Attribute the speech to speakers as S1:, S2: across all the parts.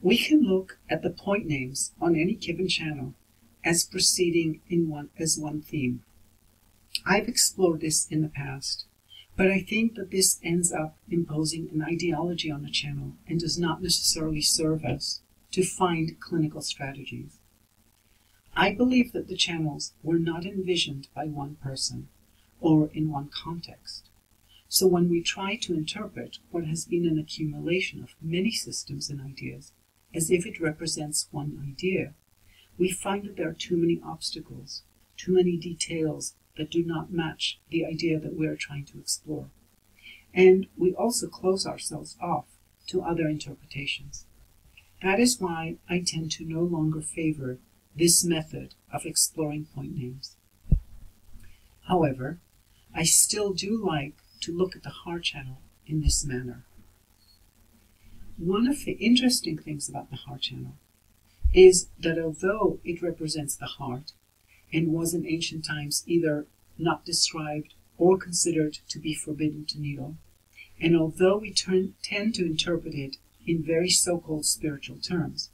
S1: We can look at the point names on any given channel as proceeding as one theme. I've explored this in the past, but I think that this ends up imposing an ideology on the channel and does not necessarily serve us to find clinical strategies. I believe that the channels were not envisioned by one person or in one context. So when we try to interpret what has been an accumulation of many systems and ideas as if it represents one idea, we find that there are too many obstacles, too many details that do not match the idea that we are trying to explore. And we also close ourselves off to other interpretations. That is why I tend to no longer favor this method of exploring point names. However, I still do like to look at the heart channel in this manner. One of the interesting things about the heart channel is that although it represents the heart and was in ancient times either not described or considered to be forbidden to needle, and although we tend to interpret it in very so-called spiritual terms,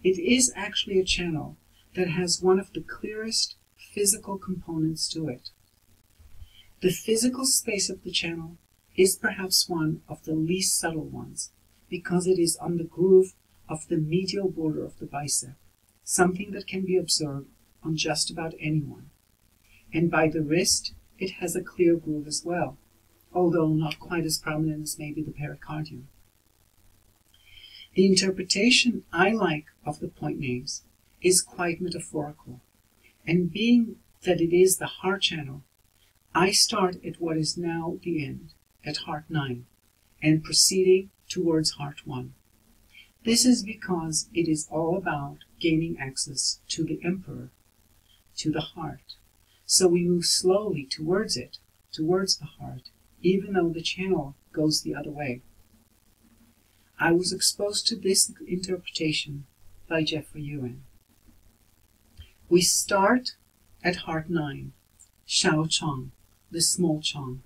S1: it is actually a channel that has one of the clearest physical components to it. The physical space of the channel is perhaps one of the least subtle ones, because it is on the groove of the medial border of the bicep, something that can be observed on just about anyone. And by the wrist, it has a clear groove as well, although not quite as prominent as maybe the pericardium. The interpretation I like of the point names is quite metaphorical, and being that it is the heart channel, I start at what is now the end, at heart 9, and proceeding towards heart 1. This is because it is all about gaining access to the emperor, to the heart. So we move slowly towards it, towards the heart, even though the channel goes the other way. I was exposed to this interpretation by Jeffrey Yuen. We start at heart 9, Shao Chong, the small Chong.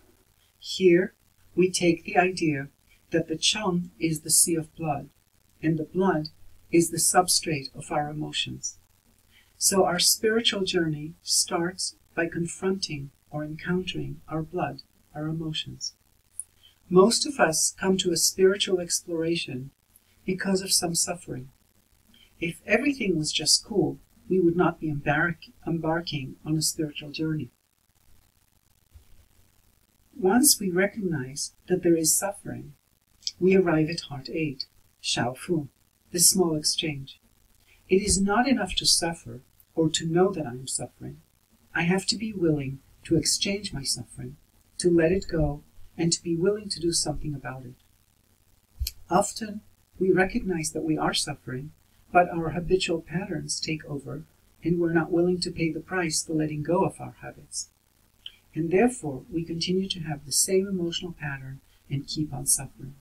S1: Here we take the idea that the Chong is the sea of blood, and the blood is the substrate of our emotions. So our spiritual journey starts by confronting or encountering our blood, our emotions. Most of us come to a spiritual exploration because of some suffering. If everything was just cool, we would not be embarking on a spiritual journey. Once we recognize that there is suffering, we arrive at heart 8, Shao Fu, the small exchange. It is not enough to suffer or to know that I am suffering. I have to be willing to exchange my suffering, to let it go, and to be willing to do something about it. Often, we recognize that we are suffering, but our habitual patterns take over, and we're not willing to pay the price for letting go of our habits. And therefore, we continue to have the same emotional pattern and keep on suffering.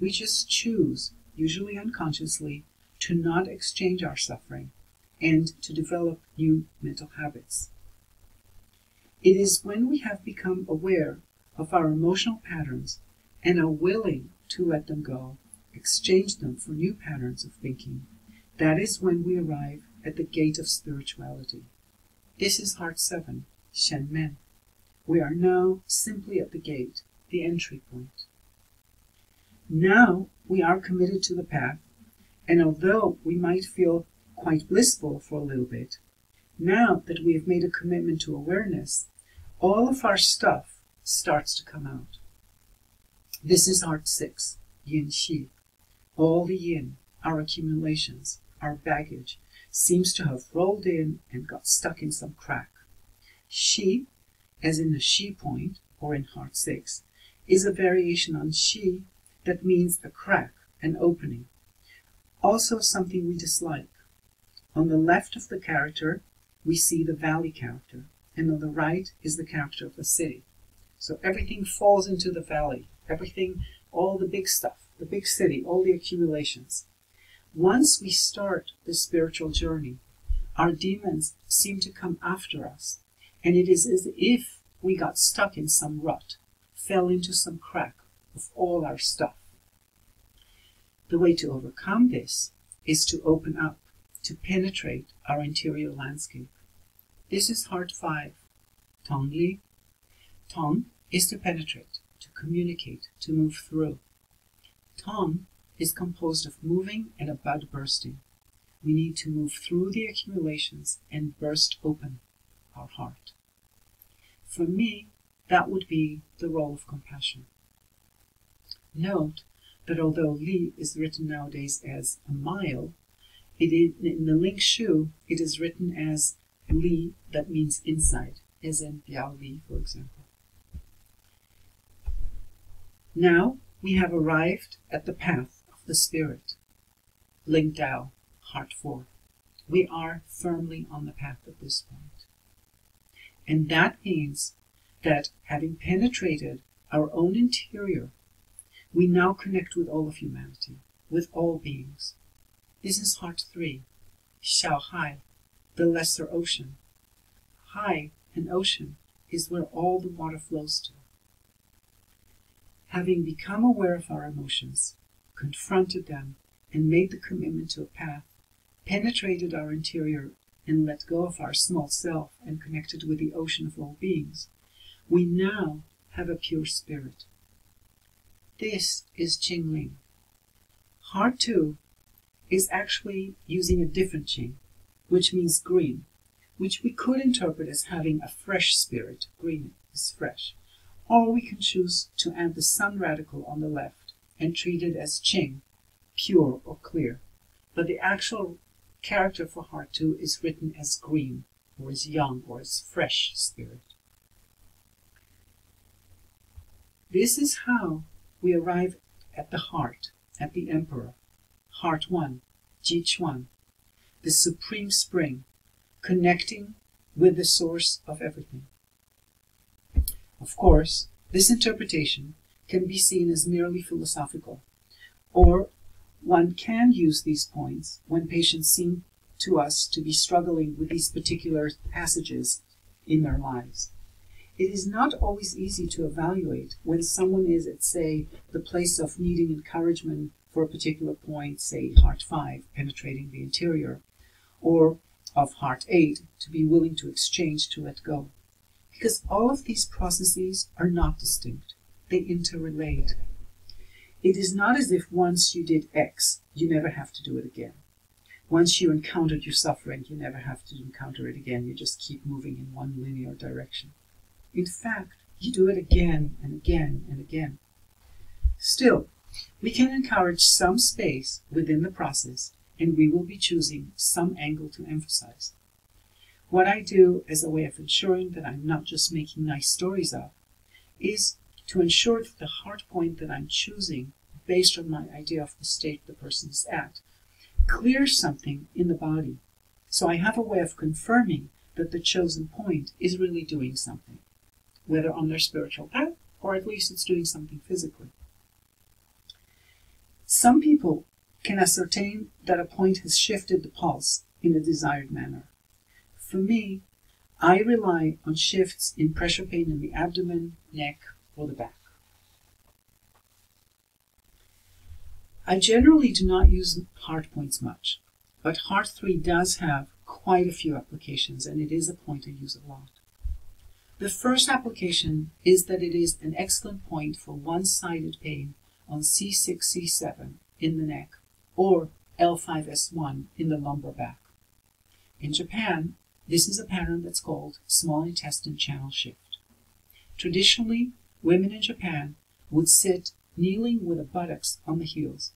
S1: We just choose, usually unconsciously, to not exchange our suffering and to develop new mental habits. It is when we have become aware of our emotional patterns and are willing to let them go, exchange them for new patterns of thinking, that is when we arrive at the gate of spirituality. This is heart 7, Shen Men. We are now simply at the gate, the entry point. Now we are committed to the path, and although we might feel quite blissful for a little bit, now that we have made a commitment to awareness, all of our stuff starts to come out. This is heart 6, Yin Xi. All the yin, our accumulations, our baggage, seems to have rolled in and got stuck in some crack. Shi, as in the Shi point, or in heart 6, is a variation on Shi that means a crack, an opening. Also something we dislike. On the left of the character, we see the valley character, and on the right is the character of the city. So everything falls into the valley, everything, all the big stuff, the big city, all the accumulations. Once we start the spiritual journey, our demons seem to come after us, and it is as if we got stuck in some rut, fell into some crack of all our stuff. The way to overcome this is to open up, to penetrate our interior landscape. This is Heart 5, Tong Li. Tong is to penetrate, to communicate, to move through. Tong is composed of moving and a bud bursting. We need to move through the accumulations and burst open our heart. For me, that would be the role of compassion. Note that although Li is written nowadays as a mile, in the Ling Shu, it is written as Li, that means inside, as in Biao Li, for example. Now we have arrived at the path of the spirit, Ling Dao, Heart 4. We are firmly on the path at this point. And that means that having penetrated our own interior, we now connect with all of humanity, with all beings. This is Heart 3, Xiao Hai, the lesser ocean. Hai, an ocean, is where all the water flows to. Having become aware of our emotions, confronted them, and made the commitment to a path, penetrated our interior, and let go of our small self and connected with the ocean of all beings, we now have a pure spirit. This is Qingling. Heart 2 is actually using a different Qing, which means green, which we could interpret as having a fresh spirit. Green is fresh. Or we can choose to add the sun radical on the left and treat it as Qing, pure or clear. But the actual character for Heart 2 is written as green, or as young, or as fresh spirit. This is how we arrive at the heart, at the Emperor. Heart 1, Ji Chuan, the supreme spring, connecting with the source of everything. Of course, this interpretation can be seen as merely philosophical, or one can use these points when patients seem to us to be struggling with these particular passages in their lives. It is not always easy to evaluate when someone is at, say, the place of needing encouragement for a particular point, say Heart 5, penetrating the interior, or of Heart 8, to be willing to exchange, to let go. Because all of these processes are not distinct. They interrelate. It is not as if once you did X, you never have to do it again. Once you encountered your suffering, you never have to encounter it again. You just keep moving in one linear direction. In fact, you do it again and again and again. Still, we can encourage some space within the process, and we will be choosing some angle to emphasize. What I do as a way of ensuring that I'm not just making nice stories up is to ensure that the heart point that I'm choosing, based on my idea of the state the person is at, clears something in the body. So I have a way of confirming that the chosen point is really doing something, whether on their spiritual path, or at least it's doing something physically. Some people can ascertain that a point has shifted the pulse in a desired manner. For me, I rely on shifts in pressure pain in the abdomen, neck, or the back. I generally do not use heart points much, but Heart 3 does have quite a few applications, and it is a point I use a lot. The first application is that it is an excellent point for one-sided pain on C6, C7 in the neck, or L5S1 in the lumbar back. In Japan, this is a pattern that's called small intestine channel shift. Traditionally, women in Japan would sit kneeling with the buttocks on the heels,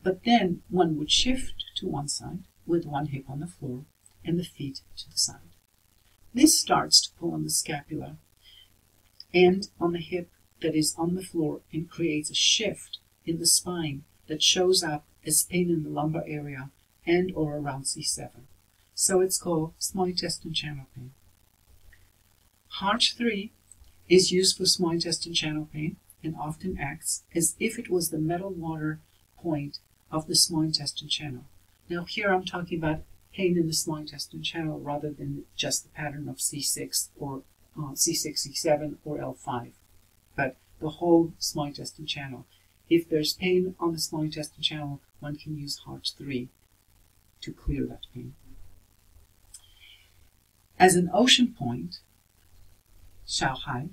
S1: but then one would shift to one side with one hip on the floor and the feet to the side. This starts to pull on the scapula and on the hip that is on the floor and creates a shift in the spine that shows up as pain in the lumbar area and or around C7. So it's called small intestine channel pain. Heart 3 is used for small intestine channel pain and often acts as if it was the metal water point of the small intestine channel. Now here I'm talking about pain in the small intestine channel rather than just the pattern of C6 or C6, C7 or L5, but the whole small intestine channel. If there's pain on the small intestine channel, one can use heart 3 to clear that pain. As an ocean point, Shaohai,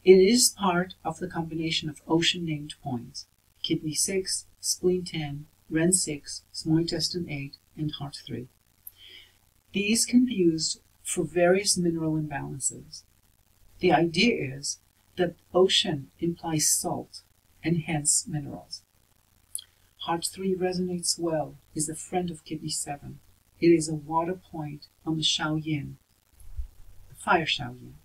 S1: it is part of the combination of ocean-named points, kidney 6, spleen 10, ren 6, small intestine 8, and heart 3. These can be used for various mineral imbalances. The idea is that ocean implies salt, and hence minerals. Heart 3 resonates well, is a friend of kidney 7. It is a water point on the Shao Yin, the fire Shao Yin,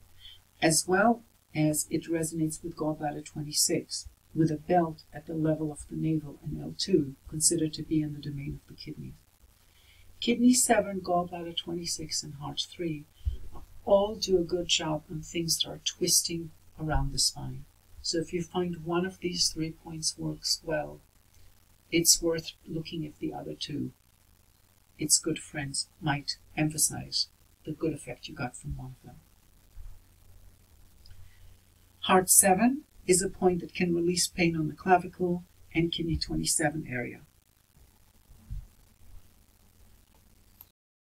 S1: as well as it resonates with gallbladder 26, with a belt at the level of the navel and L2, considered to be in the domain of the kidneys. Kidney 7, gallbladder 26, and heart 3 all do a good job on things that are twisting around the spine. So if you find one of these 3 points works well, it's worth looking at the other 2. Its good friends might emphasize the good effect you got from one of them. Heart 7 is a point that can release pain on the clavicle and kidney 27 area.